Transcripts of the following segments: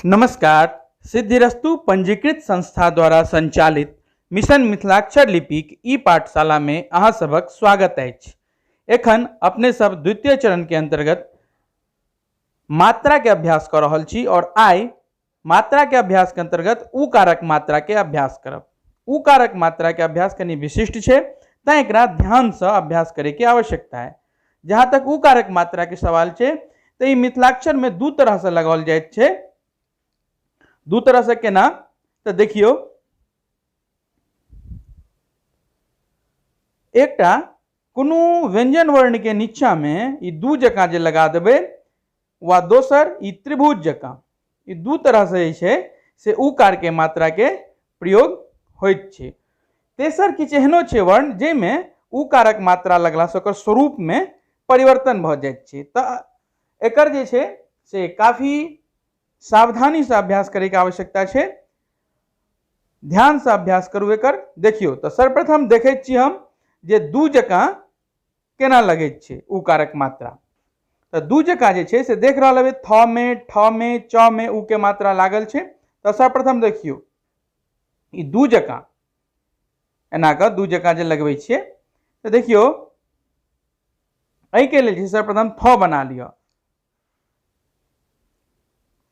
नमस्कार। सिद्धिरस्तु पंजीकृत संस्था द्वारा संचालित मिशन मिथिलाक्षर लिपिक ई पाठशाला में अहाँ सबक स्वागत अछि। एखन अपने सब द्वितीय चरण के अंतर्गत मात्रा के अभ्यास कर रहल छी और आइ मात्रा के अभ्यास के अंतर्गत उ कारक मात्रा के अभ्यास करब। उ कारक मात्रा के अभ्यास कनी विशिष्ट छै, तें एकरा ध्यान से अभ्यास करे के आवश्यकता है। जहाँ तक उ कारक मात्रा के सवाल छै तो ई मिथिलाक्षर में दू तरह से लगाओल जाइत छै। दू तरह से केना तो देखियो, एकटा कोनो व्यंजन वर्ण के नीचा में ई दू जकां जे लगा देबे, वा दोसर ई त्रिभुज जकां, ई दू तरह से जे छै से उकार के मात्रा के प्रयोग होइत छै। तेसर किछ एहनो छै वर्ण जेमे उकारक मात्रा लगला से ओकर स्वरूप में परिवर्तन भ जाइत छै। त एकर जे छै से काफी सावधानी से अभ्यास करे के आवश्यकता है। ध्यान से अभ्यास करू एकर। देखियो तो सर्वप्रथम देखे छी हम जे दू जकां केना लगे छै उकारक मात्रा। तो दू जकां जे छै से देख रहल हेबे, थ में, ठ में, च में उ के मात्रा लागल छै। तो सर्वप्रथम देखियो ई दू जकां एना के दू जकां जे लगबै छियै तो देखियो एहि के लेल सर्वप्रथम थ बना लियो।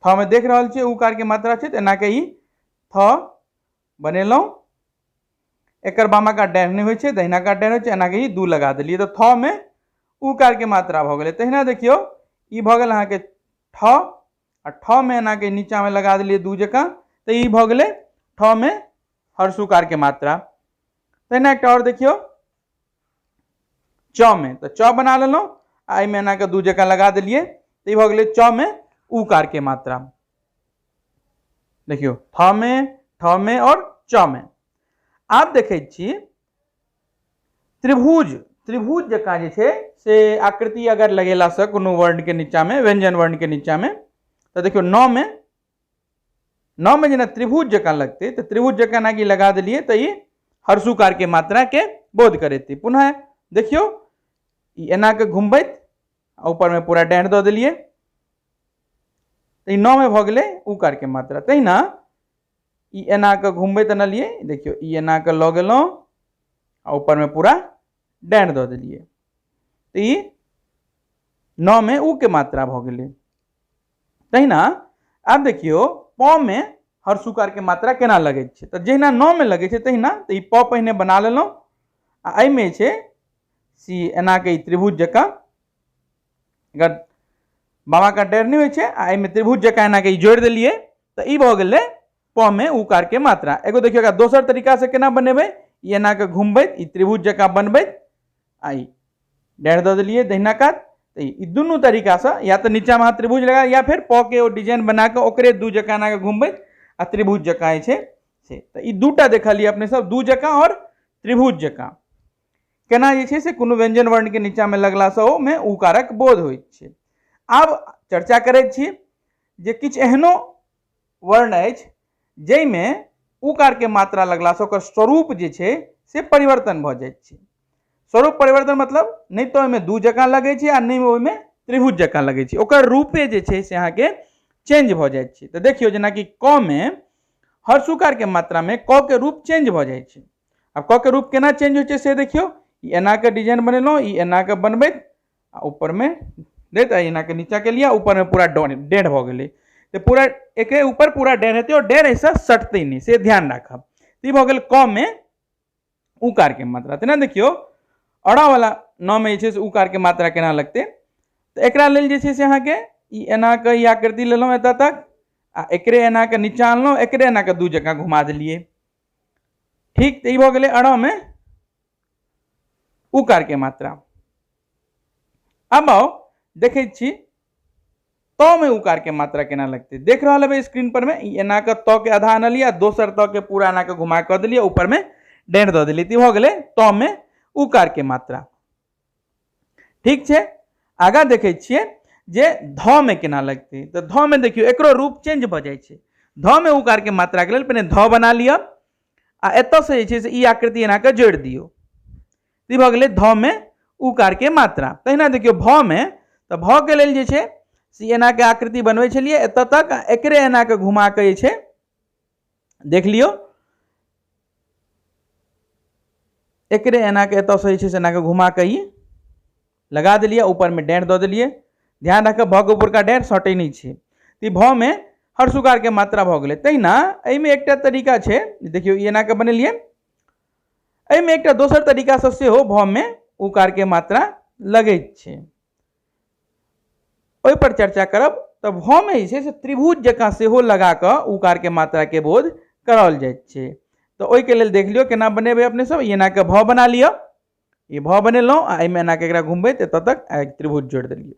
थ में देख रहल छियै उकार के मात्रा छै, एना के ई थ बनेलौं। एकर बामा का डेढ़ नहीं होय छै, दहिना का डेढ़ होय छै, एना के ई दू लगा देलिए तो थ में उकार के मात्रा भ गेलै। तहिना देखियो ई भ गेल अहाँ के ठ, आ ठ में एना के नीचा में लगा देलिए दू जकां तो ई भ गेलै ठ में हर्षउकार के मात्रा। तहिना एकटा और देखियो च में, तो च बना लेलौं, आ एमे एना के दू जकां लगा देलिए तो ई भ गेलै च में उकार के मात्रा। देखियो थ में, ठ में और च में। आप देखे छी त्रिभुज, त्रिभुज जकां जे छै से आकृति अगर लगेला से कोनो वर्ण के नीचा में, व्यंजन वर्ण के नीचा में, तो देखियो न में जेना त्रिभुज जकां लगते तो त्रिभुज जकां ना की लगा देलिए तो ये हर्षुकार के मात्रा के बोध करेती। पुनः देखियो एना के घुमबैत ऊपर में पूरा डेढ़ दे दिलिए तो नौ में भ गेलै उकार के मात्रा। तहिना ई एना के घुमबैत अनलिए, देखियो ई एना के ल गेलौं आ ऊपर में पूरा डेढ़ दे दिलिए तो ई 9 में उ के मात्रा भ गेलै। तहिना अब देखियो प में हर्षुकार के मात्रा केना लगे छै। तो जहिना 9 में लगे छै तहिना तो ई प पहिने बना लेलौं, आ एहि में छै सी एना के त्रिभुज जकां, अगर बामा का डेढ़ नहीं होय छै आ एमे त्रिभुज जकां एना के जोड़ देलिए तो ई भ गेलै प में उकार के मात्रा। एगो देखियो अगर दोसर तरीका से केना बनेबै, ई एना के घुमबैत ई त्रिभुज जकां बनबैत आई डेढ़ दे दिलिए दहिना कात, तो ई दुनू तरीका से या तो नीचा में त्रिभुज लगा या फिर प के डिजाइन बना के ओकरे दू जकां एना के घुमबैत आ त्रिभुज जकां छै से। तो ई दूटा देखलिए अपने सब, दू जकां और त्रिभुज जकां केना जे छै से कोनो व्यंजन वर्ण के नीचा में लगला से ओ में उकारक बोध होइत छै। आब चर्चा करै छी जे किछ एहनो वर्ण अछि जाहिमे उकार के मात्रा लगला से ओकर स्वरूप जे छै से परिवर्तन भ जाइत छै। स्वरूप परिवर्तन मतलब नहीं तो ओहिमे दू जकां लगै छै आ नहीं ओहिमे त्रिभुज जकां लगै छै, ओकर रूपे जे छै से अहाँ के चेंज भ जाइत छै। तो देखियो जेना कि क में हर्षउकार के मात्रा में क के रूप चेंज भ जाइत छै। अब क के रूप केना चेंज होइ छै से देखियो, ई एना के डिजाइन बनेलौं, ई एना के बनबैत आ ऊपर में देत एना के नीचा के लिया, ऊपर में पूरा डेढ़ भ गेलै तो पूरा एक ऊपर पूरा डेढ़ हेतै और डेढ़ ऐसा सटतै नहीं, से ध्यान राखब। ई भ गेल क में उकार के मात्रा। तेना देखियो अड़ा वाला 9 में जे छै से उकार के मात्रा केना लगतै, तो एकरा लेल जे छै से अहाँ के ई एना के ई आकृति लेलौं एतऽ तक, आ एकरे एना के नीचा अनलौं, एकरे एना के दू जकां घुमा देलिए। ठीक, तो ई भ गेलै अड़ा में उकार के मात्रा। अब आओ देखे छी त में उकार के मात्रा केना लगते। देख रहल हेबै स्क्रीन पर में, ई एना के त के आधा अनलिए, दोसर त के पूरा एना के घुमा के देलिए, ऊपर में डेढ़ दे देलिए, भ गेलै त में उकार के मात्रा। ठीक छै, आगा देखे छियै जे ध में केना लगते। तो ध में देखियो एकरो रूप चेंज भ जाय छै। ध में उकार के मात्रा के लेल पहिने ध बना लिया, आ एतऽ से जे छै से ई आकृति एना के जोड़ दियो, ई भ गेलै ध में उकार के मात्रा। तहिना देखियो भ में, तो भ के लेल जे छै से एना के आकृति बनबै छलिए एतऽ तक, एकरे एना के घुमा के जे छै देख लियो, एकरे एना के एतऽ से जे छै से एना के घुमा के ई लगा देलिए, ऊपर में डेढ़ दऽ देलिए। ध्यान रखब भ के ऊपर का डेढ़ सटै नहीं छै, तो भ में हर सुकार के मात्रा भ गेलै। तहिना एहिमे एकटा तरीका छै, देखियो ई एना के बनेलिए, एहिमे एकटा दोसर तरीका से सेहो भ में उकार के मात्रा लगैत छै, ओहि पर चर्चा करब। तऽ भ में जे छै से त्रिभुज जकाँ सेहो लगा कऽ उकार के मात्रा के बोध कराओल जाइत छै। तो ओहि के लेल देख लियो केना बनेबै अपने सब। एना के भ बना लियो, ये भ बनेलहुँ आ एहिमे एना के एकरा घुमबैत एतऽ तक त्रिभुज जोड़ देलिए,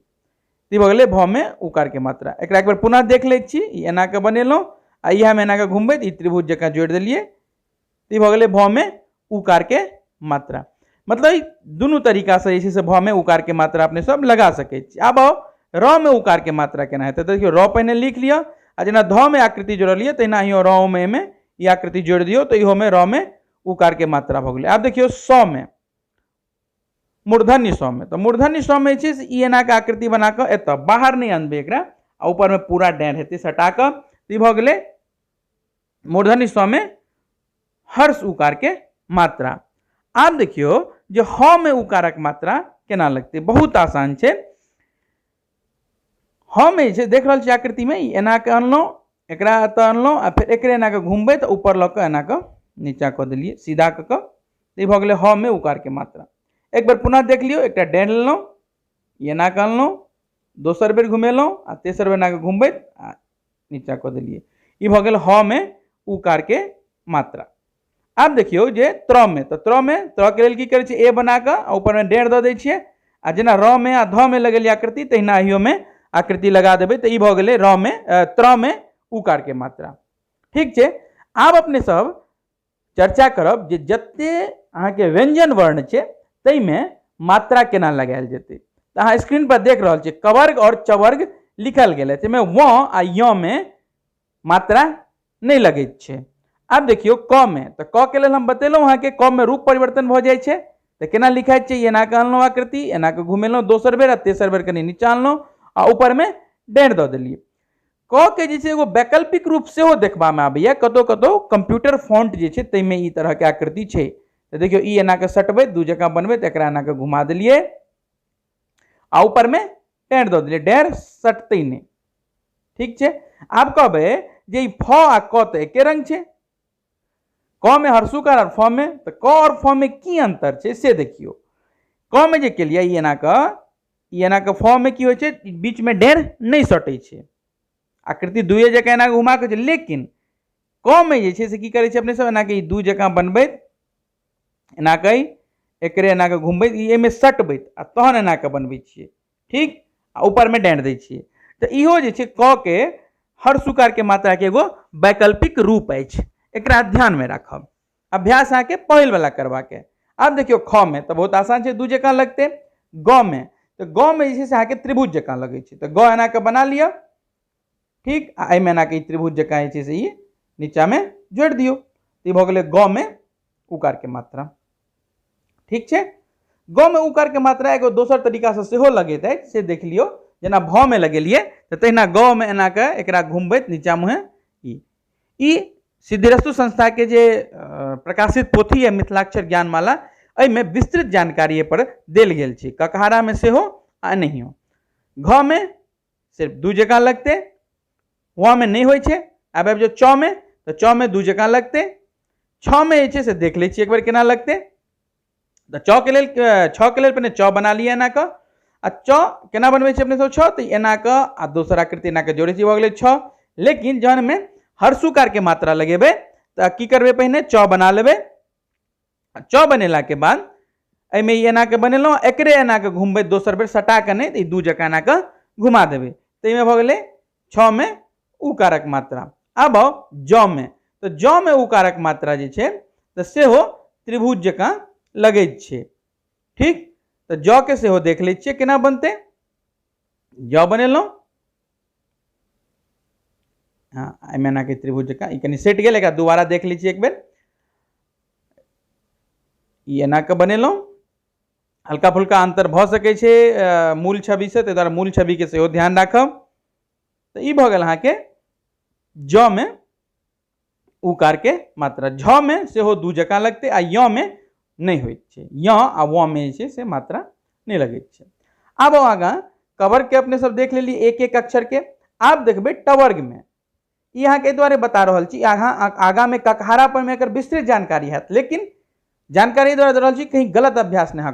ई भऽ गेलै भ में उकार के मात्रा। एकरा एक बार पुनः देख लै छी, ई एना के बनेलहुँ आ इएह में एना के घुमबैत ई त्रिभुज जकाँ जोड़ देलिए, ई भऽ गेलै भ में उकार के मात्रा। मतलब दुनू तरीका से जे छै से भ में उकार के मात्रा अपने सब लगा सकै छी। आब आओ र में उकार के मात्रा केना हेतै। देखियो र पहिने लिख लिअ आ जेना ध में आकृति जोड़लिए तहिना इहो र में एहिमे ई आकृति जोड़ दियौ, तो इहो में र में उकार के मात्रा भऽ गेलै। आब देखियो स में, मूर्धन्य स में, तो मूर्धन्य स में छै से ई एना के आकृति बना के एतऽ बाहर नहीं आनबै एकरा, आ ऊपर में पूरा डेढ़ हेतै सटा के, ई भऽ गेलै मूर्धन्य स में हर्ष उकार के मात्रा। आब देखियो जे ह में उकारक मात्रा केना लगतै, बहुत आसान छै। ह में जे देख रहल छी आकृति में, एना के अनलहुँ, एकरा एतऽ अनलहुँ आ फिर एकरे एना के घुमबै तऽ ऊपर लऽ कऽ एना के नीचा कऽ देलिए सीधा कऽ कऽ, ई भऽ गेलै ह में उकार के मात्रा। एक बार पुनः देख लियो, एकटा डेढ़ लेलहुँ, एना के अनलहुँ, दोसर बेर घुमेलहुँ आ तेसर बेर एना के घुमबैत आ नीचा कऽ देलिए, ई भऽ गेल ह में उकार के मात्रा। आब देखियो जे त्र में, तो त्र में त्र के लेल की करै छियै, ए बना कऽ ऊपर में डेढ़ दऽ दै छियै, आ जेना र में आ ध में लगेलिए आकृति तहिना इहो में आकृति लगा देबै, तऽ ई भऽ गेलै र में त्र में उकार के मात्रा। ठीक छै। आब अपने सब चर्चा करब जे जते अहाँके व्यंजन वर्ण छै ताहिमे मात्रा केना लगायल जेतै। तऽ अहाँ स्क्रीन पर देख रहल छियै कवर्ग और चवर्ग लिखल गेल है, ताहिमे व आ य में मात्रा नहीं लगैत छै। आब देखियो क में, तो क के लेल हम बतेलहुँ अहाँके क में रूप परिवर्तन भऽ जाइ छै, तऽ केना लिखाइत छै, एना के अनलहुँ आकृति, एना के घुमेलहुँ दोसर बेर आ तेसर बेर कनि नीचा अनलहुँ आ ऊपर में डेढ़ दऽ देलिए। क के जे छै एगो वैकल्पिक रूप सेहो देखबा में आबैया, कतौ कतौ कंप्यूटर फॉन्ट जे छै ताहिमे ई तरह के आकृति छै। तो देखियो ई एना के सटबै दू जगह बनबै, तो एकरा एना के घुमा देलिए आ ऊपर में डेढ़ दऽ देलिए, डेढ़ सटतै नहीं। ठीक छै। आब कहबै जे ई फ आ क तऽ एके रंग छै, क में हर्षुकार और फ में, तो क और फ में की अंतर छै से देखियो। क में जे केलिए ई एना के फ में की होइ छै, बीच में डेढ़ नहीं सटै छै, आकृति दुए जगह एना घुमा के छै, लेकिन क में जे छै से की करै छै अपने सब एना के दू जगह बनबैत, एना के एकरे एना के घुमबैत, ई एमे सटबैत आ तहन एना के बनबै छियै। ठीक, आ ऊपर में डेढ़ दै छियै। तऽ इहो जे छै क के हर सुकार के मात्रा के एगो वैकल्पिक रूप अछि, एकरा ध्यान में राखब। अभ्यास अहाँके पहिल वाला करबा के। आब देखियो ख में तो बहुत आसान छै, दू जगह लगते। ग में, तो ग में जे छै से अहाँके त्रिभुज जकाँ लगै छै, तो ग एना के बना लिअ। ठीक, आ एहिमे एना के त्रिभुज जकाँ जे छै से ई नीचा में जोड़ दियो, ई भऽ गेलै ग में उकार के मात्रा। ठीक छै। ग में उकार के मात्रा एगो दोसर तरीका से सेहो लगैत अछि, से देख लियो। जेना भ में लगेलिए तऽ तहिना ग में एना के एकरा घुमबैत नीचा मुहे ई सिद्धिरस्तु संस्था के जे प्रकाशित पोथी है मिथिलाक्षर ज्ञानमाला, एहिमे विस्तृत जानकारी पर देल गेल छै, ककहारा में सेहो आ एनाहियो। घ में सिर्फ दू जगह लगते, व में नहीं होइ छै। आब जो च में, तो च में दू जगह लगते, छ में जे छै से देख लै छियै एक बेर केना लगते। तो छ के लेल पहिने च बना लिया एना के, आ च केना बनबै छै अपने सब छ, तो एना के आ दोसर आकृति एना के जोड़े छी, भऽ गेलै छ। लेकिन जहन में हर्षुकार के मात्रा लगेबै तऽ की करबै, पहिने च बना लेबै, च बनेला के बाद एहिमे एना के बनेलहुँ, एकरे एना के घुमबै दोसर बेर सटा के नहीं, तो दू जगह एना के घुमा देबै, तो एहिमे भऽ गेलै छ में उकारक मात्रा। अब आओ ज में, तो ज में उकारक मात्रा जे छै तऽ सेहो त्रिभुज जकाँ लगैत छै। ठीक, तो ज के सेहो देख लै छियै केना बनतै। ज बनेलहुँ, हाँ एहिमे एना के त्रिभुज जकाँ, ई कनि सेट गेल, एकरा दोबारा देख लै छियै एक बेर। ई एना के बनेलहुँ, हल्का फुल्का अंतर भऽ सकै छै मूल छवि से, ताहि दुआरे मूल छवि के सेहो ध्यान राखब। तो ई भ गेल अहाँके ज में उकार के मात्रा। झ में सेहो दू जकाँ लगते आ य में नहीं होइत छै, य आ व में जे छै से मात्रा नहीं लगैत छै। आब आगाँ कवर्ग के अपने सब देख लेली एक एक अक्षर के। आब देखबे टवर्ग में, ई अहाँके एहि दुआरे बता रहल छी आगाँ में ककहारा पर में एकर विस्तृत जानकारी हैत, लेकिन जानकारी द्वारा दे रहल छी कहीं गलत अभ्यास नहीं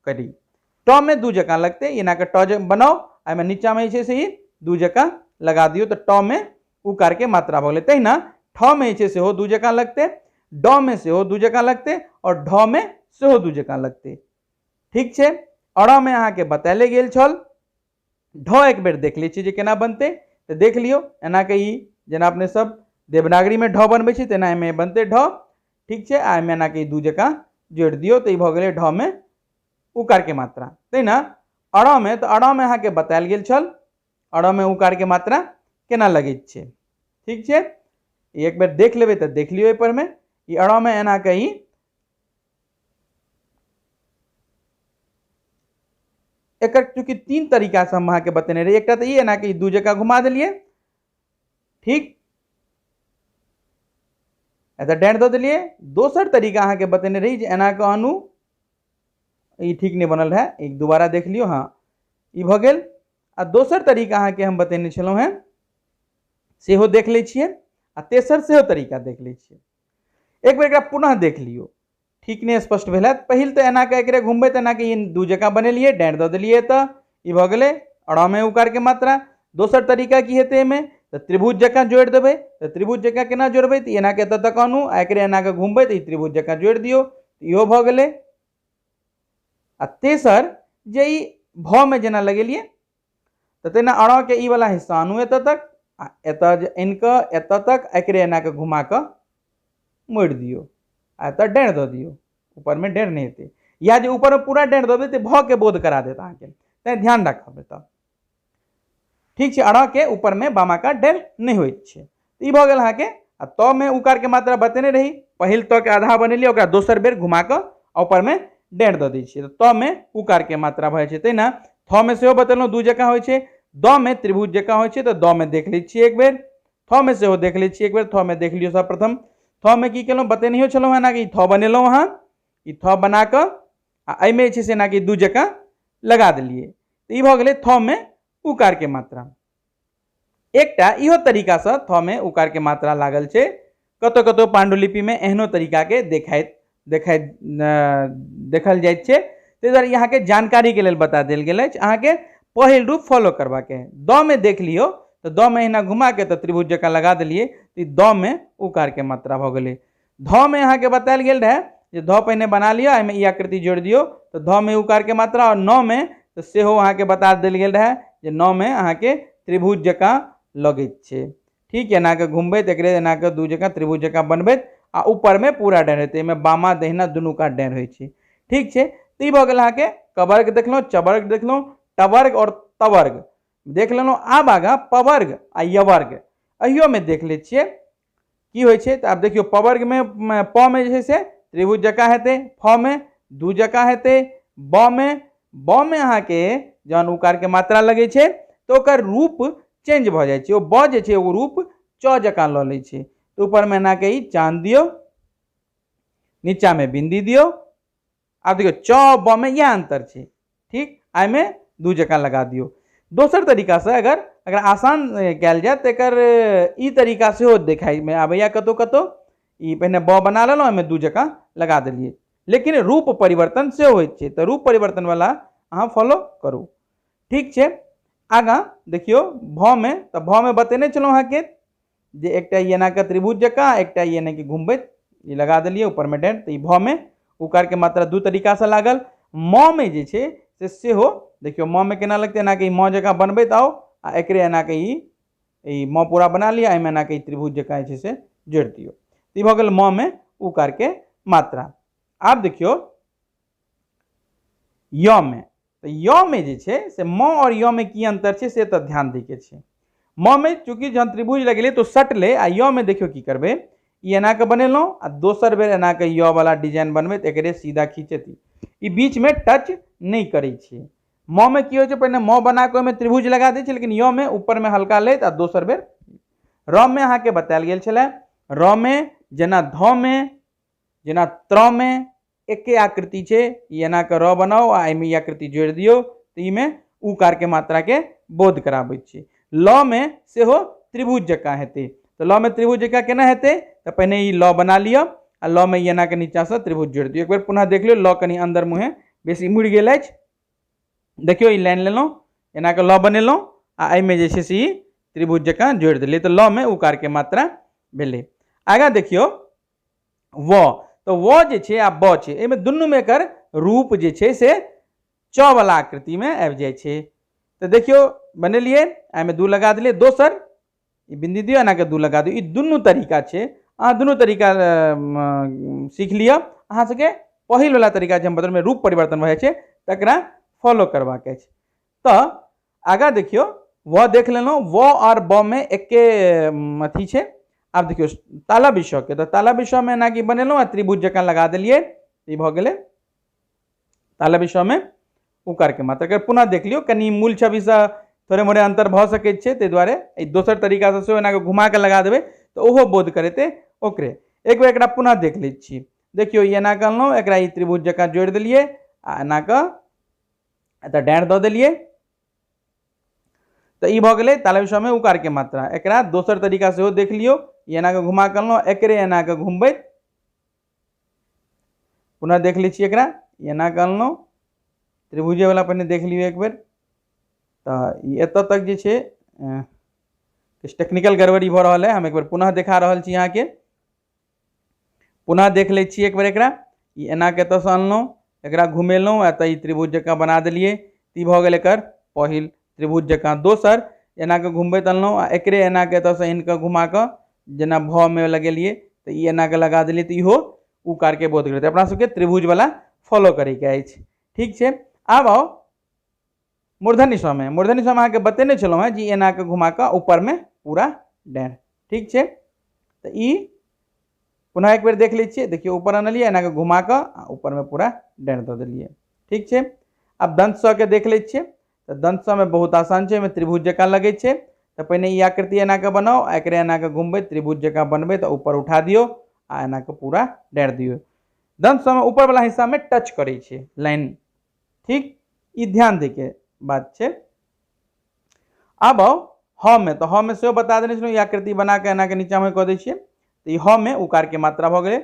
करी। ट में दू जकाँ लगते, एना के ट बनाओ, एहिमे नीचा में जे छै से दू जकाँ लगा दियो, तो ट में उकार के मात्रा भ गेलै। तहिना ठ में जे छै सेहो दू जकाँ लगते, ड में सेहो दू जकाँ लगते और ढ में सेहो दू जकाँ लगते। ठीक छै, अड़ में अहाँके बताएले गेल छल। ढ एक बेर देख लै छी जे केना बनते, तो देख लियो एना के ई जेना अपने सब देवनागरी में ढ बनबै छी तेना एहिमे बनते ढ। ठीक छै, आ एहिमे एना के दू जकाँ जोड़ दियो, तो ई भ गेलै ढ में उकार के मात्रा। तहिना अड़ में, तो अड़ में अहाँके बताएल गेल छल अड़ में उकार के मात्रा केना लगैत छै। ठीक छै, एक बेर देख लेबै तो देख लियो पर में ई अड़ में एना के ई एकर चूंकि तीन तरीका से हम अहाँके बतेने रही, एक तो ई एना के दू जगह घुमा दिलिए, ठीक, ऐसा डेंट दे दिलिए। दोसर तरीका अहाँके बतेने रही जे एना के अनु, ई ठीक नहीं बनल है, एक दोबारा देख लियो, हाँ ई भ गेल। आ दोसर तरीका अहाँके हम बतेने छलहुँ हैं सेहो देख लै छियै, आ तेसर सेहो तरीका देख लै छियै। एक बेर एकरा पुनः देख लियो, ठीक नहीं स्पष्ट भेल हैत। पहिल तो एना के एकरे घुमबै तो एना के दू जगह बनेलिए, डेंट दे दिलिए, तो ई भ गेलै अड़ में उकार के मात्रा। दोसर तरीका की हेतै एहिमे, तो त्रिभुज जकाँ जोड़ देबै, तो त्रिभुज जकाँ केना जोड़बै, तो एना के एतऽ तक आनू, आ एकरे एना के घुमबै तो ई त्रिभुज जकाँ जोड़ दियो, तो इहो भ गेलै। आ तेसर जे ई भ में जेना लगेलिए, तो तेना अड़ के ई वाला हिस्सा आनू एतऽ तक, आ एतऽ जे आनि कऽ एतऽ तक एकरे एना के घुमा कऽ मोड़ि दियो, आ एतऽ डेढ़ दऽ दियो, ऊपर में डेढ़ नहीं हेतै, या जे ऊपर में पूरा डेढ़ दऽ देतै भ के बोध करा देत अहाँके, तैं ध्यान राखब एतऽ। ठीक छै, अड़ के ऊपर में बामाकार डेढ़ नहीं होइत छै। ई भ गेल अहाँके। आ त में उकार के मात्रा बतेने रही, पहिल त के आधा बनेलिए, ओकरा दोसर बेर घुमा कऽ ऊपर में डेढ़ दऽ दै छियै, तो त में उकार के मात्रा भ जाइ छै। तहिना थ में सेहो बतेलहुँ दू जकाँ होइ छै, द में त्रिभुज जकाँ होइ छै, तो द में देख लै छियै एक बेर, थ में सेहो देख लै छियै एक बेर। थ में देख लियो सर्वप्रथम, थ में की केलहुँ बतेनहियो छलहुँ हँ ना कि थ बनेलहुँ अहाँ, ई थ बना कऽ आ एहिमे जे छै से ना कि दू जकाँ लगा देलिए, तो ई भ गेलै थ में उकार के मात्रा। एकटा इहो तरीका से थ में उकार के मात्रा लागल छै, कतौ कतौ पांडुलिपि में एहनो तरीका के देखल जाइत छै। ताहि दुआरे यहाँ के जानकारी के लेल बता देल गेल अछि, अहाँके पहिल रूप फॉलो करबा के है। द में देख लियो, तो द में एना घुमा के तो त्रिभुज जकाँ लगा दिलिए, तो द में उकार के मात्रा भ गेलै। ध में अहाँके बतायल गेल रहे जे ध पहिने बना लियो, एहिमे ई आकृति जोड़ दियो, तो ध में उकार के मात्रा। और न में तो सेहो अहाँके बता देल गेल रहे जे न में अहाँके त्रिभुज जकाँ लगैत छै। ठीक, एना के घुमबै तो एकरे एना के दू जकाँ त्रिभुज जकाँ बनबैत आ ऊपर में पूरा डेढ़ हेतै, एहिमे बामा दहिना दुनू कात डेढ़ होइ छै। ठीक छै, तो ई भ गेल अहाँके कवर्ग देखलहुँ, चवर्ग देखलहुँ, टवर्ग और तवर्ग देख लेलहुँ। आब आगाँ पवर्ग आ यवर्ग, अहियो में देख लै छियै की होइ छै। तो आब देखियो पवर्ग में प में जे छै से त्रिभुज जकाँ हेतै, फ में दू जकाँ हेतै, ब में अहाँके जहन उकार के मात्रा लगै छै तो ओकर रूप चेंज भ जाइ छै, ओ ब जे छै ओ रूप च जकाँ लऽ लै छै। तो ऊपर में एना के ई चांद दियो, नीचा में बिंदी दियो। आब देखियो च ब में यह अंतर छै, ठीक, आई में दू जकाँ लगा दियो। दोसर तरीका से अगर आसान कयल जाय तो एकर ई तरीका सेहो देखाई में आबैया कतौ कतौ, ई पहिने ब बना लेलहुँ, एहिमे दू जकाँ लगा देलिए, लेकिन रूप परिवर्तन सेहो होइत छै, तो रूप परिवर्तन वाला अहाँ फॉलो करू। ठीक छै, आगाँ देखियो भ में, तो भ में बतेने छलहुँ अहाँके जे एकटा ई एना के त्रिभुज जकाँ, एकटा ई एना के घुमबैत, ई लगा देलिए ऊपर में डेढ़, तो ई भ में उकार के मात्रा दू तरीका से लागल। म में जे छै से सेहो देखियो म में केना लगतै, एना के म जकाँ बनबैत आओ, आ एकरे एना के ई म पूरा बना लिया, एहिमे एना के त्रिभुज जकाँ जे छै से जोड़ दियो, तो ई भ गेल म में उकार के मात्रा। आब देखियो य में, तो य में जे छै से म और य में की अंतर छै से तऽ ध्यान दै के छै। म में चूंकि जहन त्रिभुज लगेलिए तो सटले, आ य में देखियो की करबै, ई एना के बनेलहुँ आ दोसर बेर एना के य वाला डिजाइन बनबै, तो एकरे सीधा खींचेती, ई बीच में टच नहीं करै छै। म में की होय छै पहिने म बना के ओहिमे त्रिभुज लगा दै छै, लेकिन य में ऊपर में हल्का लेत आ दोसर बेर र में अहाँ के बतायल गेल छलै। र में जेना ध में जेना त्र में एके आकृति छै, ई एना के र बनाओ आ एहिमे ई आकृति जोड़ि दियौ तऽ ई में उकार के मात्रा के बोध कराबै छै। ल में सेहो त्रिभुज जकाँ हेतै, तऽ ल में त्रिभुज जकाँ केना हेतै तऽ पहिने ई ल बना लिअ आ ल में एना के नीचा से त्रिभुज जोड़ि दियौ। एक बेर पुनः देख लियौ, ल कनी अंदर मुहे बेसी मुड़ि गेल अछि, देखियौ ई लाइन लेलहुँ, एना के ल बनेलहुँ आ एहिमे जे छै से ई त्रिभुज जकाँ जोड़ि देलियै, तऽ ल में उकार के मात्रा भेलै। आगाँ देखियौ व, तऽ व जे छै आ ब छै, एहिमे दुनू में एकर रूप जे छै से च वाला आकृति में आबि जाइ छै। तऽ देखियौ बनेलियै, एहिमे 2 लगा देलियै, दोसर ई बिंदी दियौ, एना के 2 लगा दियौ। ई दुनू तरीका छै, अहाँ दुनू तरीका सीख लिअ। अहाँ सबके पहिल वाला तरीका जे हम बदल में रूप परिवर्तन भऽ जाइ छै तकरा फॉलो करबाक अछि। तऽ आगाँ देखियौ, व देख लेलहुँ, व और ब में एके अथी छै। आब देखियौ ताला विषय के, तऽ ताला विषय में एना की बनेलहुँ आ त्रिभुज जकाँ लगा देलियै, ई भऽ गेलै ताला विषय में उकार के मात्रा। अगर पुनः देख लियौ, कनि मूल छवि से थोड़े मोड़े अंतर भऽ सकैत छै, ताहि दुआरे दोसर तरीका से सेहो एना के घुमा के लगा देबै तऽ ओहो बोध करेतै ओकरे। एक बेर एकरा पुनः देख लै छी, देखियौ ई एना के अनलहुँ, एकरा ई त्रिभुज जकाँ जोड़ि देलियै आ एना के एतऽ डाँढ़ दऽ देलियै, तऽ ई भऽ गेलै ताला विषय में उकार के मात्रा। एकरा दोसर तरीका सेहो देख लियौ, ई एना के घुमा के अनलहुँ, एकरे एना के घुमबैत पुनः देख लै छी, एकरा एना के अनलहुँ, त्रिभुजे वाला पहिने देख लियौ एक बेर, तऽ ई एतऽ तक जे छै किछु टेक्निकल गड़बड़ी भऽ रहल है, हम एक बेर पुनः देखा रहल छी अहाँके। पुनः देख लै छी एक बेर एकरा, ई एना के एतऽ से अनलहुँ, एकरा घुमेलहुँ, एतऽ ई त्रिभुज जकाँ बना देलियै, ई भऽ गेल एकर पहिल त्रिभुज जकाँ। दोसर एना के घुमबैत अनलहुँ आ एकरे एना के एतऽ से इनके घुमा कऽ जेना भ में लगेलियै तऽ ई एना के लगा देलियै, तऽ इहो उकार के बोध करतै। अपना सबके त्रिभुज वाला फॉलो करैके अछि, ठीक छै। आब आओ मूर्धन्य स में। मूर्धन्य स में अहाँके बतेने छलहुँ हैं जी एना के घुमा कऽ ऊपर में पूरा डाँढ़, ठीक छै। तऽ ई पुनः एक बेर देख लै छियै, देखियौ ऊपर आनलियै, एना के घुमा कऽ ऊपर में पूरा डाँढ़ दऽ देलियै, ठीक छै। अब दंत स के देख लै छियै, तऽ दंत स में बहुत आसान छै, एहिमे त्रिभुज जकाँ लगै छै। तऽ पहिने ई आकृति एना के बनाओ, एकरे एना के घुमबै, त्रिभुज जकाँ बनबै तऽ ऊपर उठा दियौ आ एना के पूरा डाँढ़ दियौ। दंत स में ऊपर वाला हिस्सा में टच करै छै लाइन, ठीक, ई ध्यान दै के बात छै। अब आओ ह में, तो ह में सेहो बता देने छलहुँ, ई आकृति बना के एना के नीचा में कऽ दै छियै, तऽ ई ह में उकार के मात्रा भऽ गेलै।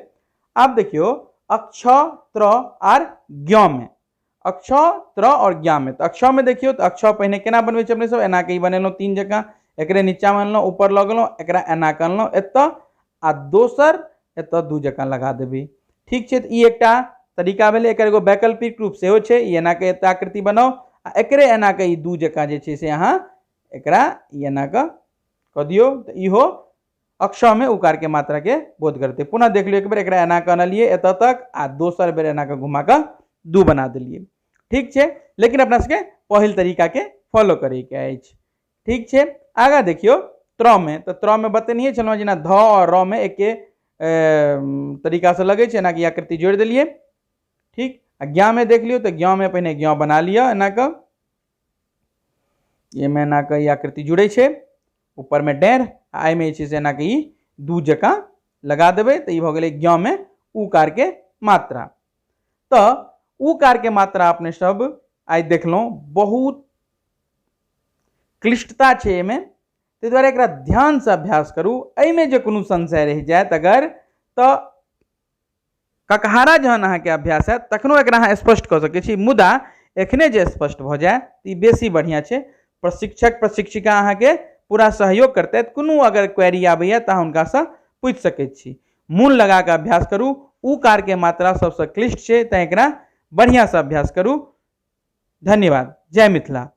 आब देखियौ अक्ष, त्र आर ज्ञ में, अक्ष, त्र और ज्ञ में। तऽ अक्ष में देखियौ, तऽ अक्ष पहिने केना बनबै छै अपने सब, एना के ई बनेलहुँ 3 जकाँ, एकरे नीचा में अनलहुँ, ऊपर लऽ गेलहुँ, एकरा एना के अनलहुँ एतऽ आ दोसर एतऽ 2 जकाँ लगा देबै, ठीक छै। तऽ ई एकटा तरीका भेलै। एकर एगो वैकल्पिक रूप सेहो छै, ई एना के एतऽ आकृति बनाओ आ एकरे एना के ई 2 जकाँ जे छै से अहाँ एकरा ई एना के कऽ दियौ, तऽ इहो अक्ष में उकार के मात्रा के बोध करते। पुनः देख लियो एक बेर, एकरा एना के अनलियै एतऽ तक आ दोसर बेर एना के घुमा के 2 बना देलियै, ठीक छै। लेकिन अपना सबके पहिल तरीका के फॉलो करे के अछि, ठीक छै। आगाँ देखियौ त्र में, तऽ त्र में बतेनिए छलहुँ जेना ध और र में एके तरीका से लगे छै, एना की आकृति जोड़ि देलियै, ठीक। आ ज्ञ में देख लियो, तो ज्ञ में पहिने ज्ञ बना लिया एना के, ये में एना के आकृति जुड़े छै, ऊपर में डाँढ़ आ एहि में जे छै से एना के ई 2 जकाँ लगा देबै, तऽ ई भऽ गेलै ज्ञ में उकार के मात्रा। तऽ उकार के मात्रा अपने सब आइ देखलहुँ, बहुत क्लिष्टता छै एहिमे, ताहि दुआरे एकरा ध्यान से अभ्यास करू। एहिमे जे कोनो संशय रहि जायत अगर, तऽ ककहारा जहन अहाँके अभ्यास हैत तखनो एकरा अहाँ स्पष्ट कऽ सकैत छी, मुदा एखने जे स्पष्ट भऽ जाय तऽ ई बेसी बढ़िआँ छै। प्रशिक्षक प्रशिक्षिका अहाँके पूरा सहयोग करतै, कोनो अगर क्वेरी आबैया तऽ अहाँ हुनकासँ पूछि सकैत छी। मूल लगा कऽ अभ्यास करू, उकार के मात्रा सबसँ क्लिष्ट छै, तैं एकरा बढ़िआँ से अभ्यास करू। धन्यवाद। जय मिथिला।